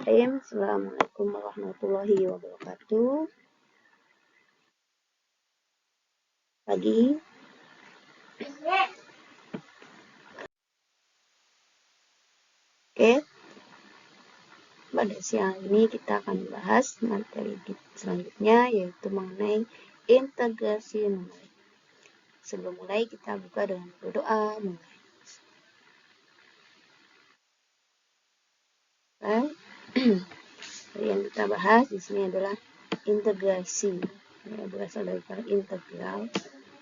Bismillahirrahmanirrahim. Assalamualaikum warahmatullahi wabarakatuh. Pagi. Oke. Pada siang ini kita akan bahas materi selanjutnya, yaitu mengenai integrasi numerik. Sebelum mulai kita buka dengan berdoa. Yang kita bahas di sini adalah integrasi. Ya, berasal dari kata integral.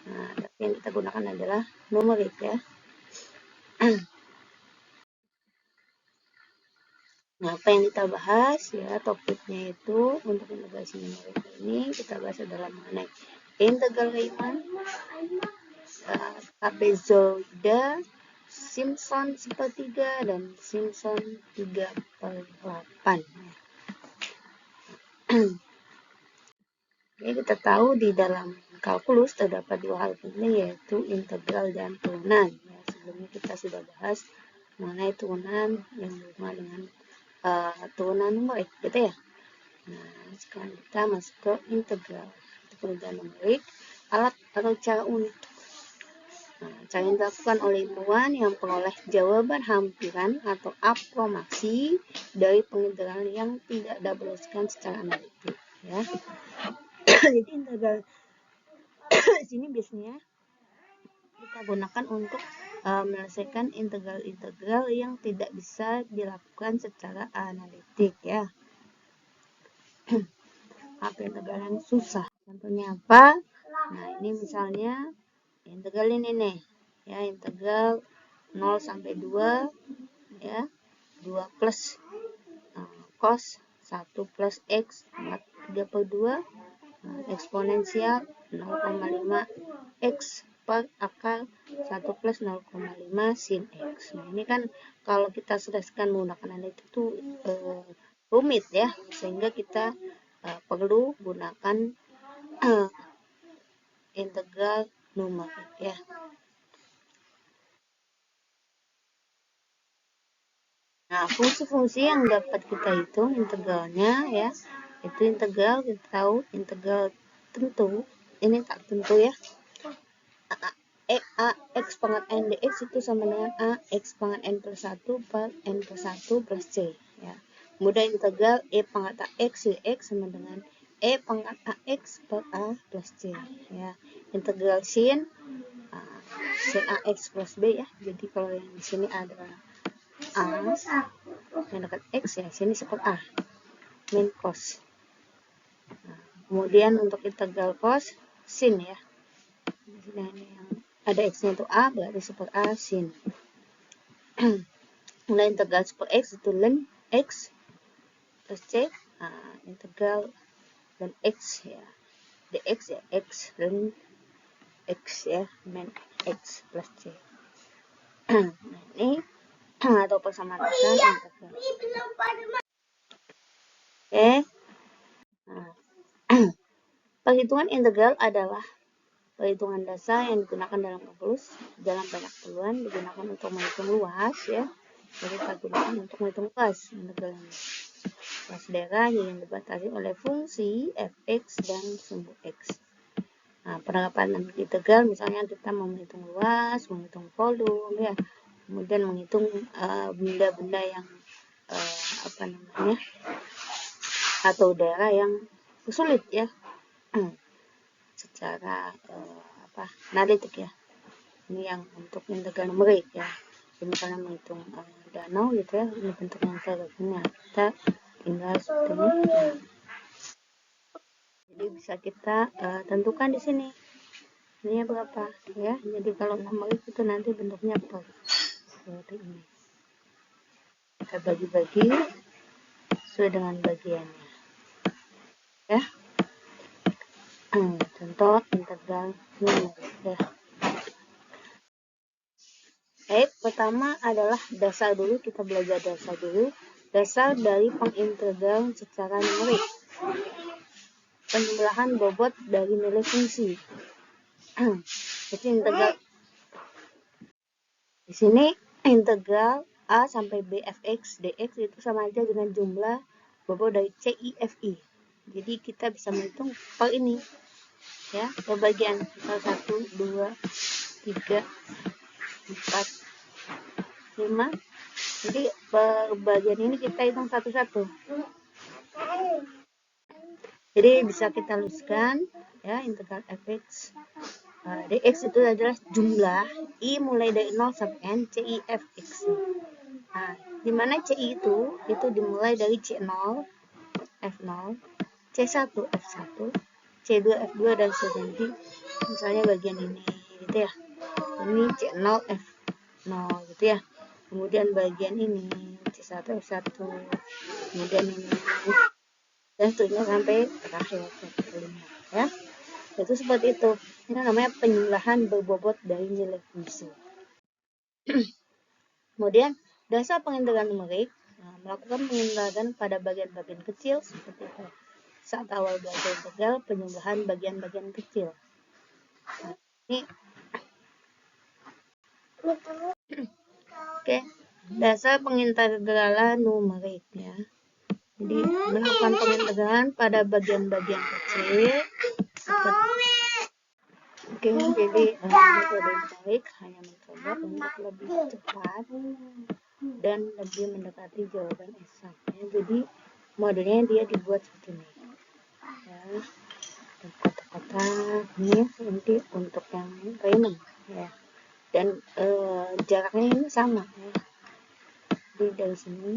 Nah, tapi yang kita gunakan adalah numerik ya. Nah, apa yang kita bahas ya, topiknya itu untuk integrasi numerik ini kita bahas adalah mengenai integral Riemann, trapezoida, Simpson sepertiga, dan Simpson 3/8. Jadi kita tahu di dalam kalkulus terdapat dua hal penting, yaitu integral dan turunan. Ya, sebelumnya kita sudah bahas mengenai turunan yang berhubungan dengan turunan numerik, gitu ya. Nah, sekarang kita masuk ke integral. Itu perubahan numerik, alat atau cara untuk. Nah, cara yang dilakukan oleh ilmuwan yang memperoleh jawaban hampiran atau apromasi dari pengintegralan yang tidak diaplikasikan secara analitik. Ya. Jadi integral di sini biasanya kita gunakan untuk menyelesaikan integral-integral yang tidak bisa dilakukan secara analitik ya. Apa integral yang susah? Contohnya apa? Nah, ini misalnya integral ini nih. Ya, integral 0 sampai 2 ya. 2 plus cos 1 plus x 3/2 eksponensial 0,5 x per akar 1 plus 0,5 sin x. Nah, ini kan kalau kita selesaikan menggunakan analitik itu rumit ya, sehingga kita perlu gunakan integral numerik ya. Nah, fungsi-fungsi yang dapat kita hitung integralnya ya, itu integral kita tahu integral tentu, ini tak tentu ya. A x pangkat n dx itu sama dengan A x pangkat n plus 1 per n plus 1 plus c ya. Kemudian integral E pangkat AX dx sama dengan E pangkat AX per A plus C ya. Integral sin AX plus B ya. Jadi kalau yang di sini ada A yang dekat X ya, sini seper A min cos. Nah, kemudian untuk integral cos sin ya. Di sini yang ada X-nya itu A, berarti super A sin. Nah, integral super X itu ln X plus C. Nah, integral ln X ya. dx ya, X ln X ya, min X plus C. Nah, ini atau persamaan dasar integral. Oke. Nah, perhitungan integral adalah perhitungan dasar yang digunakan dalam kalkulus. Dalam banyak keperluan digunakan untuk menghitung luas ya. Jadi kita gunakan untuk menghitung luas integral ini. Luas daerah yang dibatasi oleh fungsi fx dan sumbu x. Nah, penerapan integral misalnya kita mau menghitung luas, menghitung volume ya. Kemudian menghitung benda-benda yang atau daerah yang sulit ya. Secara analitik ya. Ini yang untuk integral numerik ya. Jadi misalnya menghitung danau gitu ya, ini bentuk yang selanjutnya kita tinggal seperti ini. Jadi bisa kita tentukan di sini ini berapa ya. Jadi kalau numerik itu nanti bentuknya per seperti ini. Kita bagi-bagi sesuai dengan bagiannya ya. Contoh integral numerik ya. Baik, pertama adalah dasar dulu, kita belajar dasar dulu. Dasar dari pengintegral secara numerik. Penjumlahan bobot dari nilai fungsi. Jadi integral di sini integral A sampai B fx dx itu sama aja dengan jumlah bobot dari CIFI. Jadi kita bisa menghitung per ini ya, pembagian misal 1, 2, 3, 4, 5. Jadi bagian ini kita hitung satu-satu. Jadi bisa kita luluskan ya, integral fx dx itu adalah jumlah i mulai dari 0 sampai n ci fx. Nah, dimana ci itu dimulai dari c0 f0, c1 f1, c2 f2 dan seterusnya. Misalnya bagian ini gitu ya, ini c0 f0 gitu ya. Kemudian bagian ini c1 f1, kemudian ini dan seterusnya sampai terakhir ya. Itu seperti itu. Ini namanya penjumlahan berbobot dari nilai fungsi. Kemudian dasar pengintegralan numerik, melakukan pengintegralan pada bagian-bagian kecil seperti itu. Saat awal belajar integral, penjumlahan bagian-bagian kecil. Nah, ini oke, dasar pengintegralan numerik ya. Jadi melakukan pengintegralan pada bagian-bagian kecil seperti oke, jadi metode numerik hanya mencoba untuk lebih cepat dan lebih mendekati jawaban eksak. Ya, jadi modelnya dia dibuat seperti ini. Ya, kotak-kotak ini nanti untuk yang Riemann ya. Dan jaraknya ini sama ya. Jadi dari sini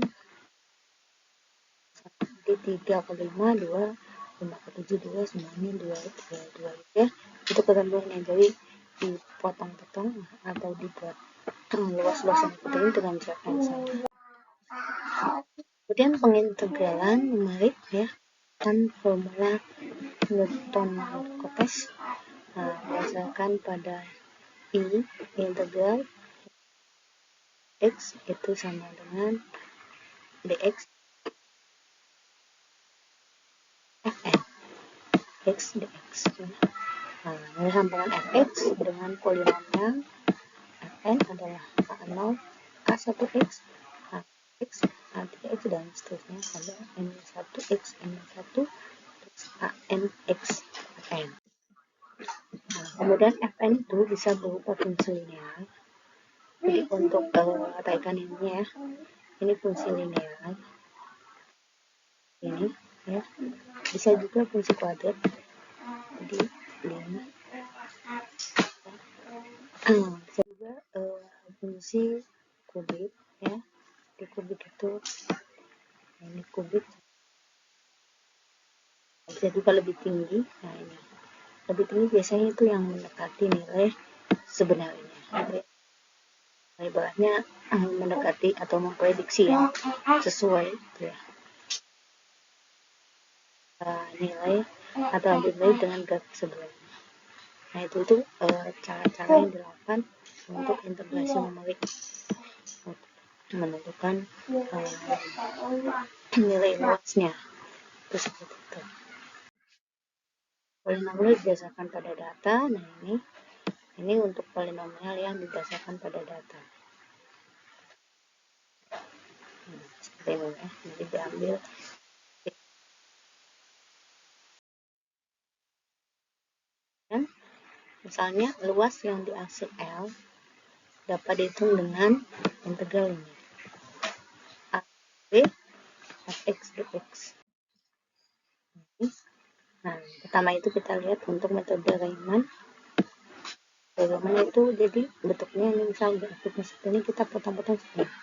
di 3 ke 5, 2, 5 ke 7, 2, semuanya 2 ya. Itu ketentuannya. Jadi dipotong-potong atau dibuat luas-luas seperti ini dengan jarak yang sama. Kemudian pengintegralan numerik ya, kan formula Newton-Cotes berdasarkan pada I integral x itu sama dengan dx fn x dx. Nah, sampaikan fx dengan polinomial fn adalah a0, a1x, a2x, a3x dan seterusnya sampai n1x, n1 terus anx fn. Nah, kemudian fn itu bisa berupa fungsi linear. Jadi untuk raikan ini ya, ini fungsi linear ini ya, bisa juga fungsi kuadrat. Jadi ini bisa juga fungsi kubik ya. Di kubik itu ini kubik bisa juga lebih tinggi. Nah, ini lebih tinggi biasanya itu yang mendekati nilai sebenarnya. Ibaratnya mendekati atau memprediksi yang sesuai gitu ya. Nilai atau nilai dengan grafik sebelumnya. Nah, itu cara-cara yang dilakukan untuk integrasi numerik menentukan nilai luasnya. Itu seperti itu. Polinomial didasarkan pada data. Nah, ini untuk polinomial yang didasarkan pada data. Seperti ini ya. Jadi diambil misalnya luas yang diaksir L dapat dihitung dengan integral ini a b fx dx. Nah, pertama itu kita lihat untuk metode Riemann. Bagaimana itu jadi bentuknya ini, misal grafiknya seperti ini, kita potong-potong seperti ini.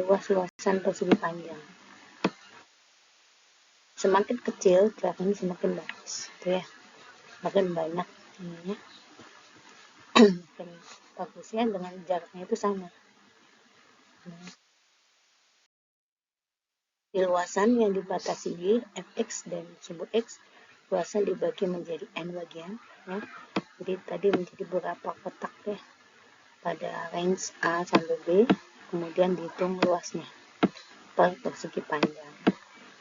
Luas-luasan persegi panjang. Semakin kecil grafiknya semakin bagus, gitu ya. Makin banyak ininya. Makin bagusnya dengan jaraknya itu sama. Di luasan yang dibatasi Y, fx dan sumbu x, luasan dibagi menjadi n bagian ya. Jadi tadi menjadi beberapa kotak ya pada range A sampai B, kemudian dihitung luasnya per persegi panjang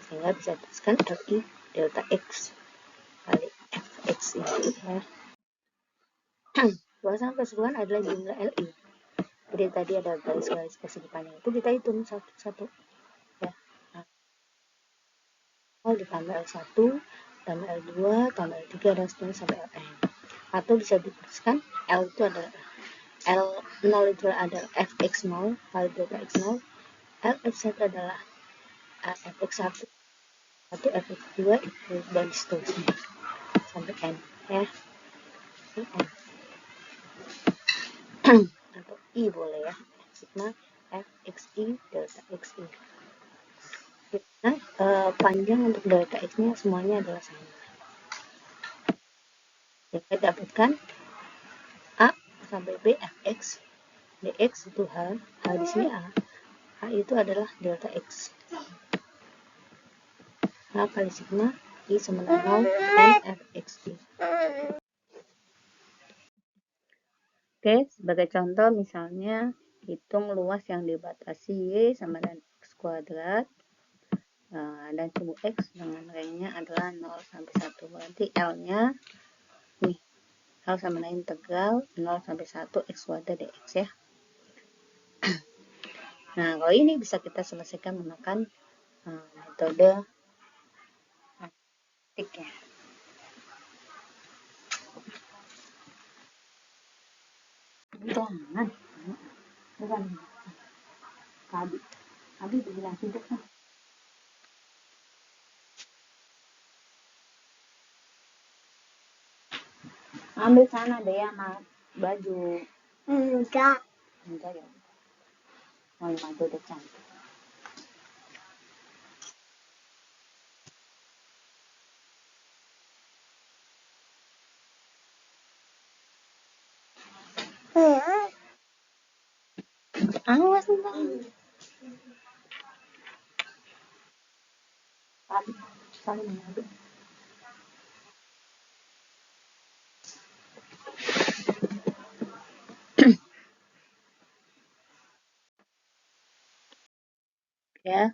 sehingga bisa dituliskan Li delta x kali fx ini ya. Luasan keseluruhan adalah jumlah Li Jadi tadi ada garis-garis persegi panjang itu kita hitung satu-satu ya. Nah, 0 ditambah L1 tambah L2 tambah L3 dan seterusnya sampai Ln. Atau bisa dituliskan L itu adalah L0 itu adalah fx0 kali delta x0, Lx1 adalah fx1 atau fx2 dan seterusnya sampai n ya. Atau I boleh ya, sigma fxi delta xi. Nah, panjang untuk delta x nya semuanya adalah sama. Kita dapatkan A sampai B fx dx itu H di sini A. H itu adalah delta x. H kali sigma I sama dengan 0 n fxi. Oke, sebagai contoh misalnya hitung luas yang dibatasi Y sama dengan X kuadrat dan suku X dengan range-nya adalah 0 sampai 1. Berarti L-nya nih, L sama dengan integral 0 sampai 1 X kuadrat dx ya. Nah, kalau ini bisa kita selesaikan menggunakan metode tik ya. Jangan, bukan Abi bilang hidup kan. Ambil sana deh ya, baju. Enggak ya. Mau maju udah cantik. Awas bang. Saling mengadu. Ya,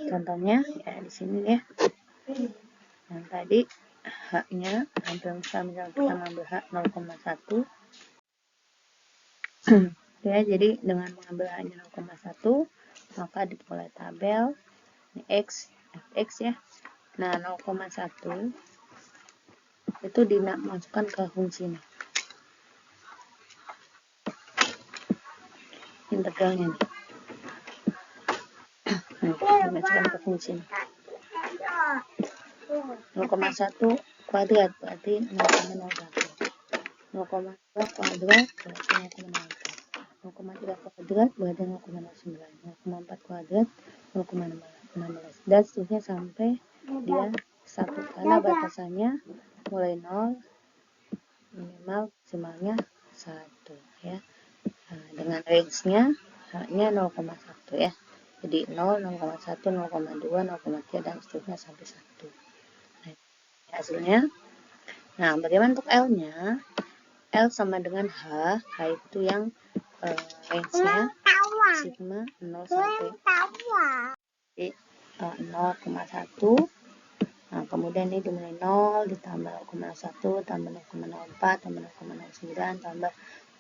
contohnya ya di sini ya. Yang tadi H-nya hampir sama, kita ambil H 0,1. Ya, jadi dengan mengambil H-nya 0,1 maka diperoleh tabel ini X, fx ya. Nah, 0,1 itu dimasukkan ke fungsi ini. Integralnya nih. Dimasukkan ke fungsi ini. 0,1 kuadrat berarti 0,01. 0,2 kuadrat berarti 0,04. 0,3 kuadrat berarti 0,09. 0,4 kuadrat 0,16 dan seterusnya sampai dia 1 karena batasannya mulai 0 minimal maksimalnya 1 ya. Nah, dengan range-nya H-nya 0,1 ya. Jadi 0, 0,1, 0,2, 0,3 dan seterusnya sampai 1. Nah, hasilnya. Nah, bagaimana untuk L-nya? L sama dengan H. H itu yang range-nya sigma 0 sampai 0,1. Nah, kemudian ini dimulai 0 ditambah 0,1 tambah 0,04 tambah 0,09 tambah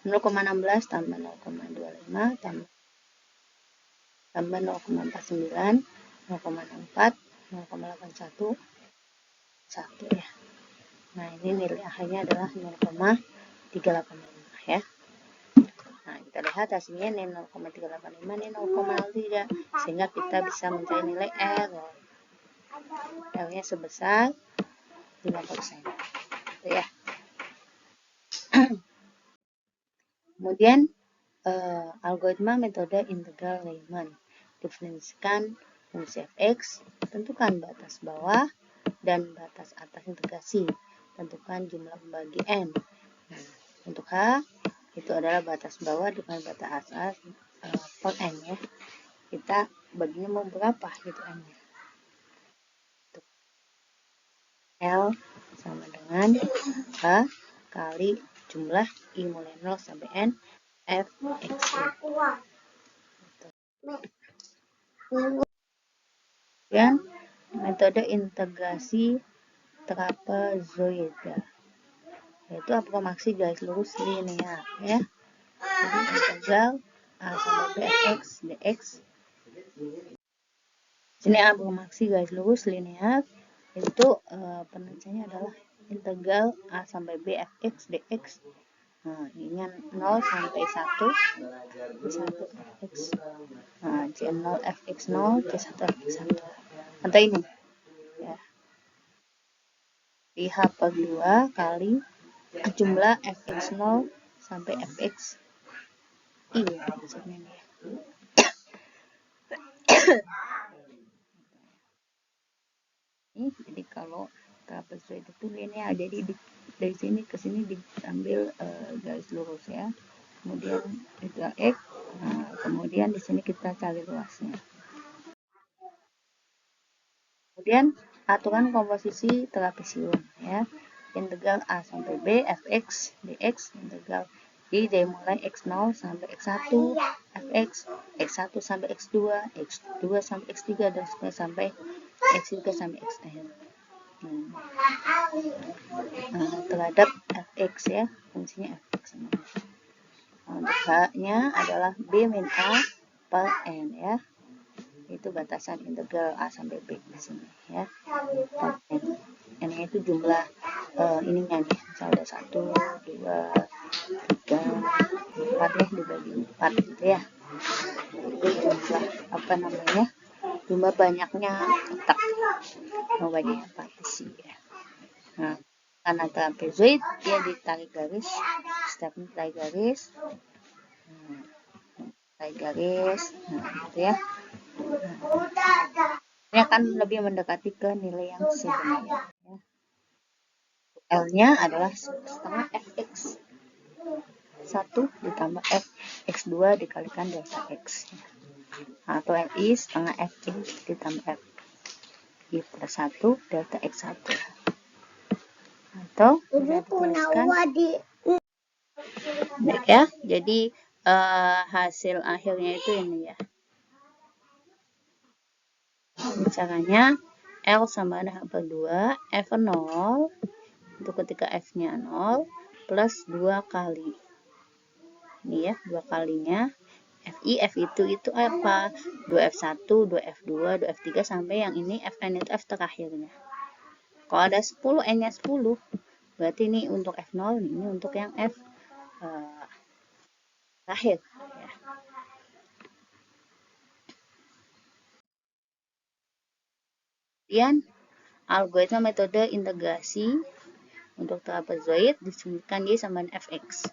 0,16 tambah 0,25 tambah 0,49 0,64 0,81 1 ya. Nah, ini nilai akhirnya adalah 0,385 ya. Nah, kita lihat hasilnya ini 0,385 ini 0,03 sehingga kita bisa mencari nilai error. L-nya sebesar 5%. Gitu ya. Kemudian algoritma metode integral Riemann. Definisikan fungsi fx, tentukan batas bawah dan batas atas integrasi. Tentukan jumlah pembagi n. Nah, untuk H itu adalah batas bawah dengan batas atas per n ya. Kita baginya mau berapa gitu n-nya. L sama dengan H kali jumlah I mulai 0 sampai n f x. Dan metode integrasi trapezoida yaitu aproksi garis lurus linear ya. Jadi integral A sampai B fx dx. Sini A bermaksi garis lurus linear, itu penunjuknya adalah integral A sampai B fx dx. Nah, ini 0 sampai 1, C1 fx, nah, C0 fx0, C1 fx1. Atau ini, ya, di H per 2 kali jumlah fx0 sampai fx i maksudnya nih. Jadi kalau trapezoid itu linear, jadi dari sini ke sini diambil garis lurus ya, kemudian integral x, nah, kemudian di sini kita cari luasnya. Kemudian aturan komposisi trapesium ya, integral A sampai B fx dx, integral dari mulai x0 sampai x1 fx, x1 sampai x2, x2 sampai x3, dan sampai x3 sampai xn. Terhadap fx ya, fungsinya fx. Untuk h-nya adalah b min a per n ya, itu batasan integral a sampai b di sini ya. N itu jumlah ininya nih, misalnya ada 1, 2, 3, 4 ya, dibagi 4 gitu ya. Itu jumlah apa namanya, jumlah banyaknya kotak, banyaknya partisi ya. Nah, karena trapezoid dia ditarik garis, stepnya tarik garis, tarik garis, nah gitu ya. Ini akan lebih mendekati ke nilai yang sebenarnya ya. L-nya adalah setengah fx 1 ditambah fx2 dikalikan delta x, atau Li setengah fx ditambah fi plus 1 delta x1, atau bisa dituliskan baik ya. Jadi hasil akhirnya itu ini ya. Caranya L sama dengan H per 2 F0 itu ketika F-nya 0 plus 2 kali ini ya, 2 kalinya FI, F itu apa? 2F1, 2F2, 2F3 sampai yang ini Fn itu F terakhirnya. Kalau ada 10, N-nya 10, berarti ini untuk F0, ini untuk yang F terakhir ya. Kemudian algoritma metode integrasi untuk trapezoid disebutkan Y sama fx.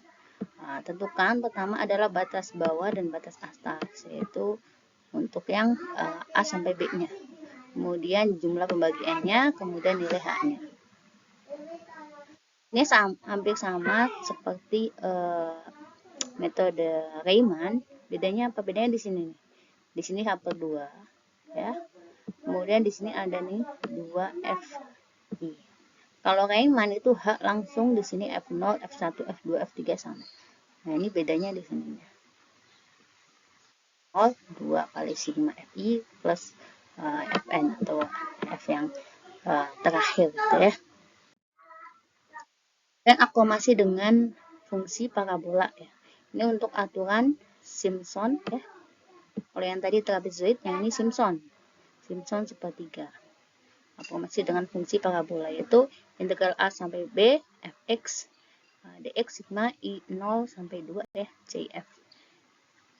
Nah, tentukan pertama adalah batas bawah dan batas atas, yaitu untuk yang A sampai B-nya. Kemudian jumlah pembagiannya, kemudian nilai H-nya. Ini hampir sama seperti metode Riemann. Bedanya apa? Bedanya di sini nih. Di sini H per 2 ya. Kemudian di sini ada nih 2FI. Kalau Riemann itu H langsung, di sini F0, F1, F2, F3 sama. Nah, ini bedanya di sini. 0, 2 kali sigma Fi plus Fn atau F yang terakhir gitu ya. Dan akomasi dengan fungsi parabola ya. Ini untuk aturan Simpson ya. Kalau yang tadi trapezoid, yang ini Simpson sepertiga. Akomasi dengan fungsi parabola yaitu integral A sampai B fx dx sigma I0 sampai 2 ya CF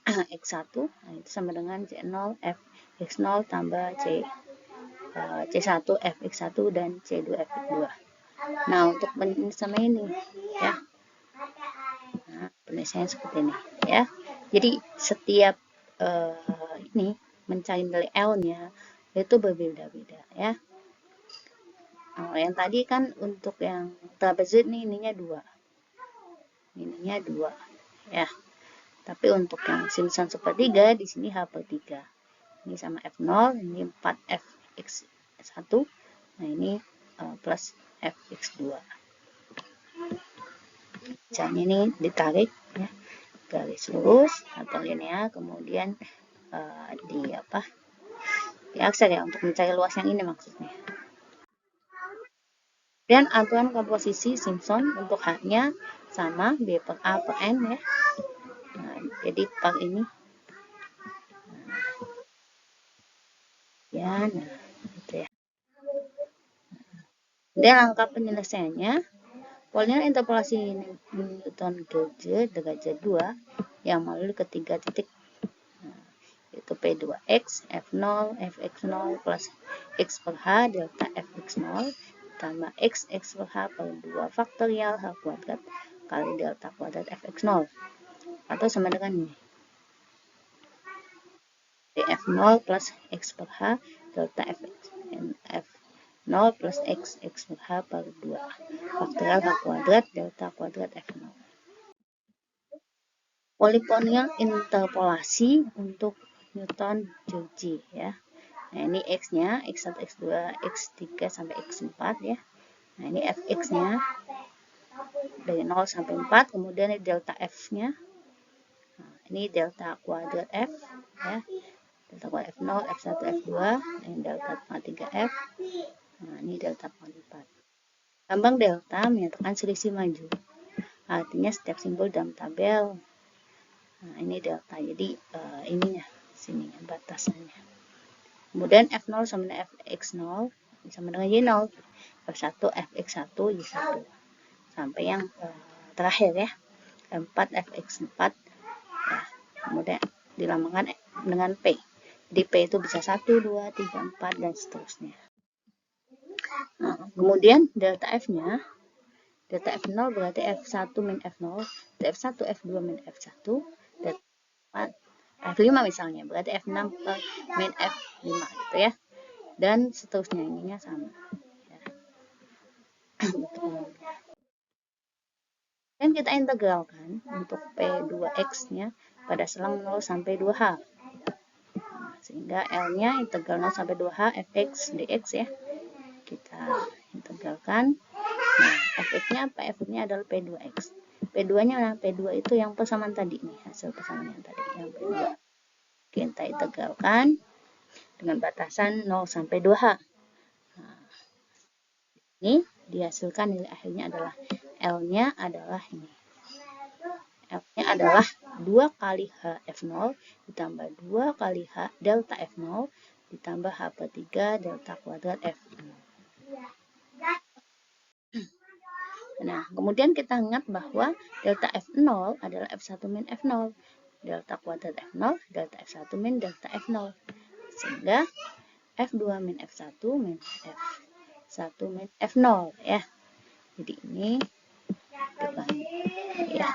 x1, nah itu sama dengan C0 fx0 tambah C1 fx1 dan C2 fx2. Nah, untuk sama ini ya. Nah, penyelesaian seperti ini ya. Jadi setiap ini mencari nilai L-nya itu berbeda-beda ya. Nah, yang tadi kan untuk yang trapezoid nih ininya 2. Ininya 2 ya. Tapi untuk yang Simpson sepertiga di sini H per 3. Ini sama F0, ini 4F X1. Nah, ini plus Fx2. Caranya ini ditarik ya, garis lurus atau linear, kemudian diaksar ya untuk mencari luas yang ini maksudnya. Dan aturan komposisi Simpson untuk H-nya sama B per A per N ya. Nah, jadi part ini kemudian gitu ya. Dan langkah penyelesaiannya, polinomial interpolasi Newton-Gauge derajat 2 yang melalui ketiga titik, yaitu P2X, F0, Fx0 plus X per H delta Fx0 tambah X per H per 2 faktorial H kuadrat kali delta kuadrat Fx0 atau sama dengan ini, F0 plus X per H delta F0 plus X per H per 2 faktorial H kuadrat delta kuadrat F0. Polinomial interpolasi untuk Newton-Gauge ya. Nah, ini X-nya, X1, X2, X3 sampai X4 ya. Nah, ini Fx-nya dari 0 sampai 4, kemudian ini delta F-nya. Nah, ini delta kuadrat F ya. Delta kuadrat F0, F1, F2, ini delta kuadrat 3F. Nah, ini delta kuadrat 4. Lambang delta menyatakan selisih maju. Artinya setiap simbol dalam tabel. Nah, ini delta. Jadi ininya sini batasannya. Kemudian F0 sama dengan Fx0 sama dengan Y0. F1 Fx1 Y1. Sampai yang terakhir ya. F4 Fx4 ya. Kemudian dilambangkan dengan P. Jadi P itu bisa 1, 2, 3, 4 dan seterusnya. Nah, kemudian delta F-nya, delta F0 berarti F1 min F0, F1 F2 min F1, delta F5 misalnya, berarti F6 min F5 gitu ya. Dan seterusnya, ininya sama. Ya. Dan kita integralkan untuk P2X-nya pada selang 0 sampai 2H. Sehingga L-nya integral 0 sampai 2H Fx dx ya. Kita integralkan. Nah, Fx-nya apa? Fx-nya adalah P2X. P2-nya P2 itu yang persamaan tadi nih, hasil persamaan yang tadi, yang P2. Kita integralkan dengan batasan 0 sampai 2H. Nah, ini dihasilkan nilai akhirnya adalah L-nya adalah ini. L-nya adalah 2 kali H F0 ditambah 2 kali H delta F0 ditambah H per 3 delta kuadrat F0. Nah, kemudian kita ingat bahwa delta F0 adalah F1 min F0. Delta kuadrat F0, delta F1 min delta F0. Sehingga F2 min F1 min F1 min F0 ya. Jadi ini ya.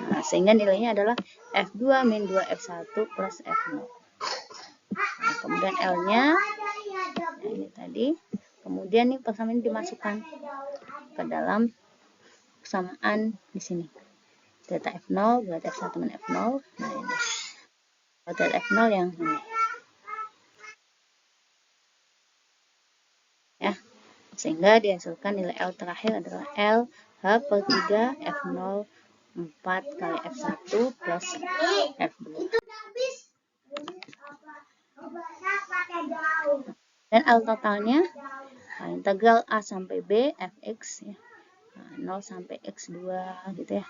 Nah, sehingga nilainya adalah F2 min 2F1 plus F0. Nah, kemudian L-nya, nah ini tadi. Kemudian nih persamaan ini dimasukkan ke dalam persamaan di sini. Delta F0 berarti F1 min F0. Nah ini. Delta F0 yang ini. Ya. Sehingga dihasilkan nilai L terakhir adalah L H per 3 F0 4 kali F1 plus F2. Dan L totalnya, nah, integral A sampai B Fx ya. Nah, 0 sampai X2 gitu ya.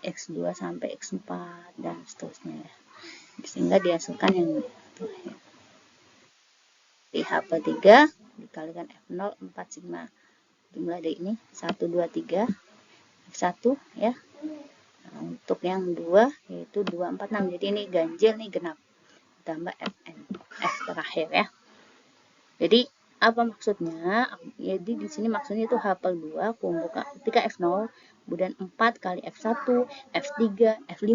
X2 sampai X4 dan seterusnya ya. Sehingga dihasilkan yang terakhir. Di H per 3 dikalikan F0 4 sigma. Jumlah dari ini 1, 2, 3 F1 ya. Nah, untuk yang 2 yaitu 2, 4, 6. Jadi ini ganjil nih genap. Tambah Fn. F terakhir ya. Jadi apa maksudnya? Jadi di sini maksudnya itu H per 2 kumpul ketika F0 kemudian 4 kali F1, F3, F5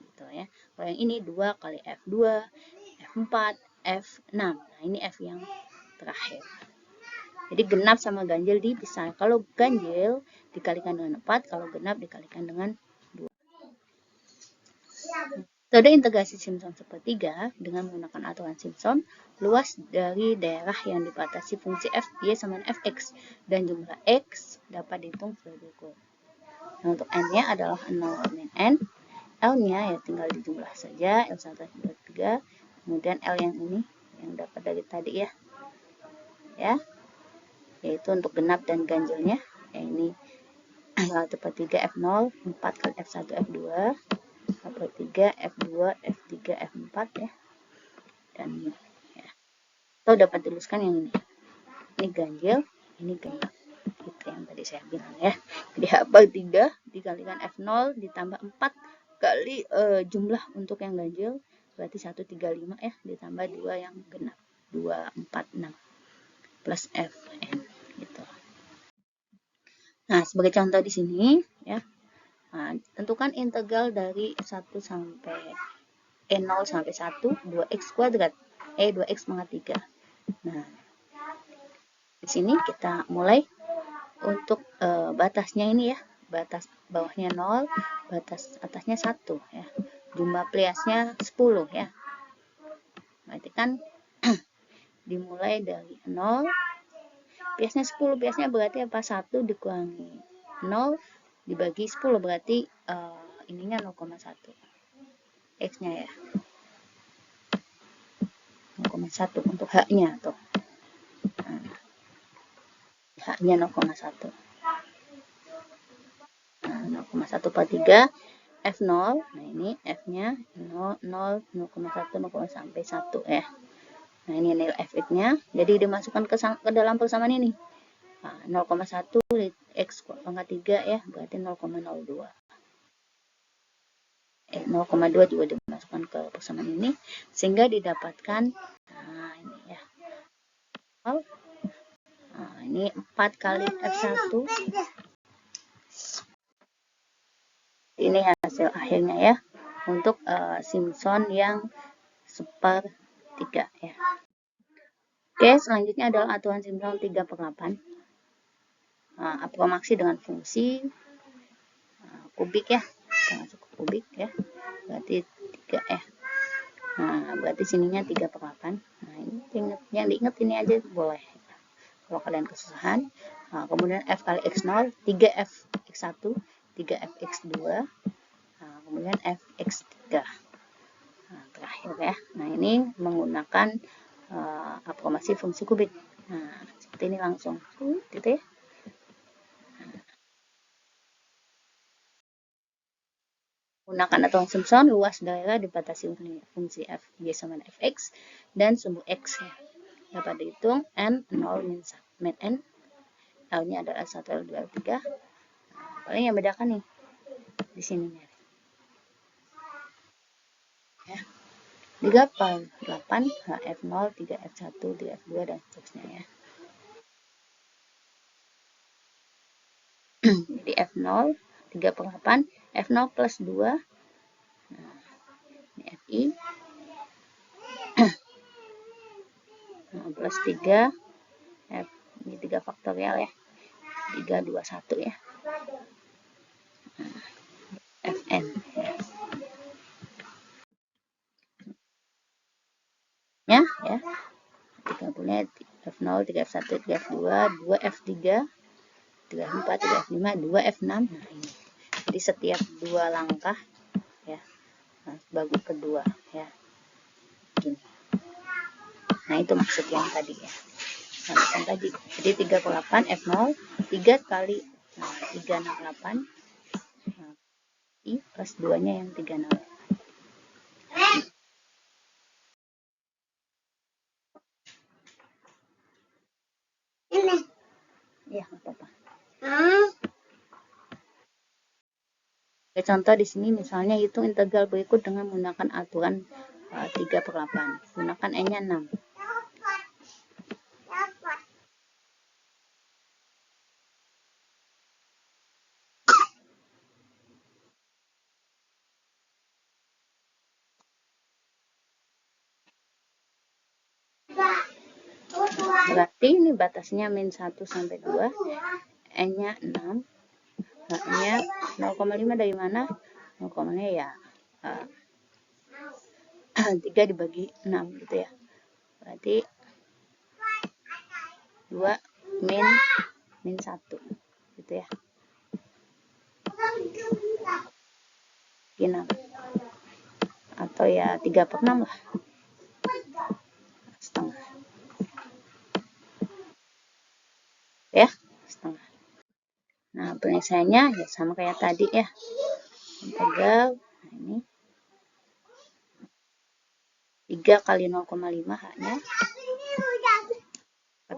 gitu ya. Kalau yang ini 2 kali F2, F4, F6. Nah, ini F yang terakhir. Jadi genap sama ganjil dipisah. Kalau ganjil dikalikan dengan 4, kalau genap dikalikan dengan 2. Metode integrasi Simpson sepertiga dengan menggunakan aturan Simpson, luas dari daerah yang dibatasi fungsi f, y sama dengan fx, dan jumlah x dapat dihitung sebagai berikut. Nah, untuk n-nya adalah 0 min n, l-nya ya tinggal dijumlah saja, L1, L2, L3, kemudian L yang ini, yang dapat dari tadi ya, yaitu untuk genap dan ganjilnya, ini L1 per 3 F0, 4 kali F1, F2, F3, F2, F3, F4 ya. Dan ya. Atau dapat dituliskan yang ini ganjil, ini genap. Itu yang tadi saya bilang ya. Jadi H/3 dikalikan F0 ditambah 4 kali jumlah untuk yang ganjil, berarti 135 ya, ditambah 2 yang genap, 246 plus Fn gitu. Nah, sebagai contoh di sini ya, tentukan integral dari 1 sampai E0 sampai 1, 2x kuadrat, 2x pangkat 3. Nah, di sini kita mulai untuk batasnya ini ya, batas bawahnya 0, batas atasnya 1 ya. Jumlah pliasnya 10 ya. Berarti kan dimulai dari 0, pliasnya 10, pliasnya berarti apa? 1 dikurangi 0 dibagi 10, berarti ininya 0,1. X-nya ya. 0,1 untuk H-nya tuh. H-nya 0,1. 0,1/3 F0. Nah, ini F-nya 0, 0, 0,1, 0, sampai 1 ya. Nah, ini nilai F-nya. Jadi dimasukkan ke dalam persamaan ini. 0,1 X pangkat 3 ya, berarti 0,02. 0,2 juga dimasukkan ke persamaan ini, sehingga didapatkan, nah ini ya. Nah, ini 4 kali F1. Ini hasil akhirnya ya, untuk Simpson yang 1/3 ya. Oke, selanjutnya adalah aturan Simpson 3/8. Apromasi dengan fungsi kubik ya, kita masuk ke kubik ya, berarti 3 ya. Nah, berarti sininya 3/8. Nah, ini yang diingat ini aja boleh kalau kalian kesusahan. Nah, kemudian F kali X0, 3F X1, 3F X2, nah, kemudian F X3. Nah, terakhir ya. Nah, ini menggunakan apromasi fungsi kubik. Nah, seperti ini langsung gitu ya. Gunakan aturan Simpson, luas daerah dibatasi fungsi f y sama fx dan sumbu x ya. Dapat dihitung n 0 min n, L-nya adalah 1, L2, L3. Nah, paling yang bedakan nih di sini ya. 3/8 HF0, 3F1, 3F2 dan seterusnya ya. Jadi F0 3/8, F0 plus 2. Nah, ini FI. Nah, plus 3 F, ini 3 faktorial ya. 3, 2, 1 ya. Nah, Fn ya. Ya. 3 punya F0, 3F1, 3F2, 2F3, 3F4, 3F5, 2F6. Nah, ini. Jadi setiap 2 langkah ya, bagi kedua ya. Gini. Nah, itu maksud yang tadi ya. Yang tadi. Jadi 3/8 F0, 3 kali 368. Nah, I plus 2-nya yang 368. Ini. Ya, apa-apa. Contoh di sini misalnya hitung integral berikut dengan menggunakan aturan 3/8. Gunakan n-nya 6. Berarti ini batasnya min 1 sampai 2, n-nya 6, h-nya 0,5 dari mana? 0,nya ya 3 dibagi 6 gitu ya. Berarti 2 min 1 gitu ya. 6. Atau ya 3/6 lah. Setengah. Ya, setengah. Nah, penyelesaiannya ya sama kayak tadi ya. Integral, nah ini 3 kali 0,5 h-nya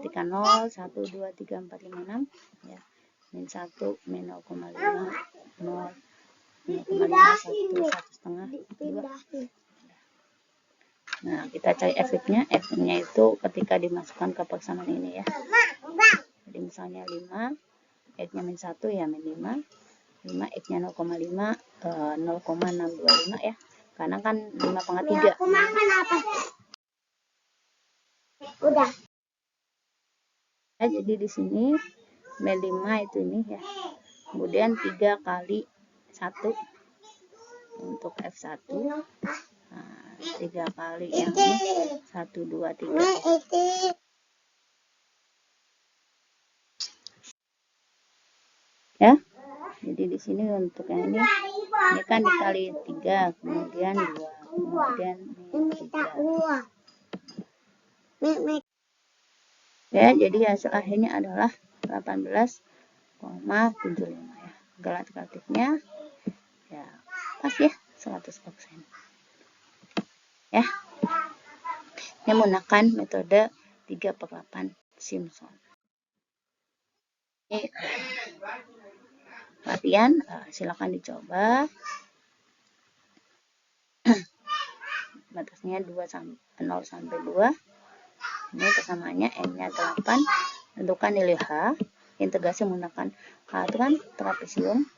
ketika 0, 1, 2, 3, 4, 5, 6 ya. Min 1, min 0,5, 0, 0,5, 1, 1,5, 2. Nah, kita cari F-nya. F-nya itu ketika dimasukkan ke persamaan ini ya. Jadi misalnya 5, X-nya min 1 ya min 5. 5, X-nya 0,5, 0,625 ya. Karena kan 5/3. Udah. Ya, jadi di sini min 5 itu ini ya. Kemudian 3 kali 1 untuk F1. Nah, 3 kali yang ini 1, 2, 3 ya. Jadi di sini untuk yang ini kan dikali 3, kemudian 2, kemudian 3 ya. Jadi hasil akhirnya adalah 18,75 ya. Relatifnya ya pas ya 100% ya. Ini menggunakan metode 3/8 Simpson. Ini latihan, silakan dicoba. Batasnya 0 sampai 2. Ini persamaannya N-nya 8. Tentukan nilai H. Integrasi menggunakan H itu kan trapesium.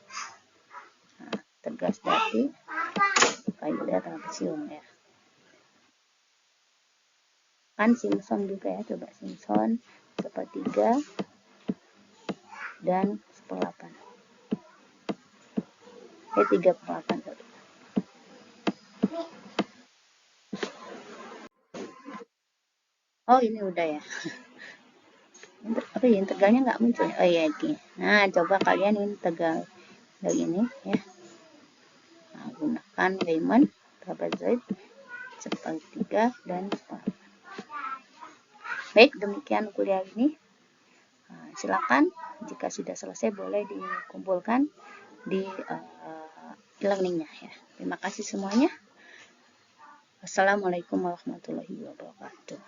Nah, tegas dari kaidah trapesium ya. Kan Simpson juga ya, coba Simpson 1/3 dan 1/8. 3/8 tadi. Oh, ini udah ya. Apa ya, integralnya nggak muncul. Oh iya, oke. Nah, coba kalian integral dari ini ya. Nah, gunakan Riemann, trapezoid, 1/3 dan 1/8. Baik, demikian kuliah ini. Nah, silakan jika sudah selesai boleh dikumpulkan di e-learningnya ya. Terima kasih semuanya. Assalamualaikum warahmatullahi wabarakatuh.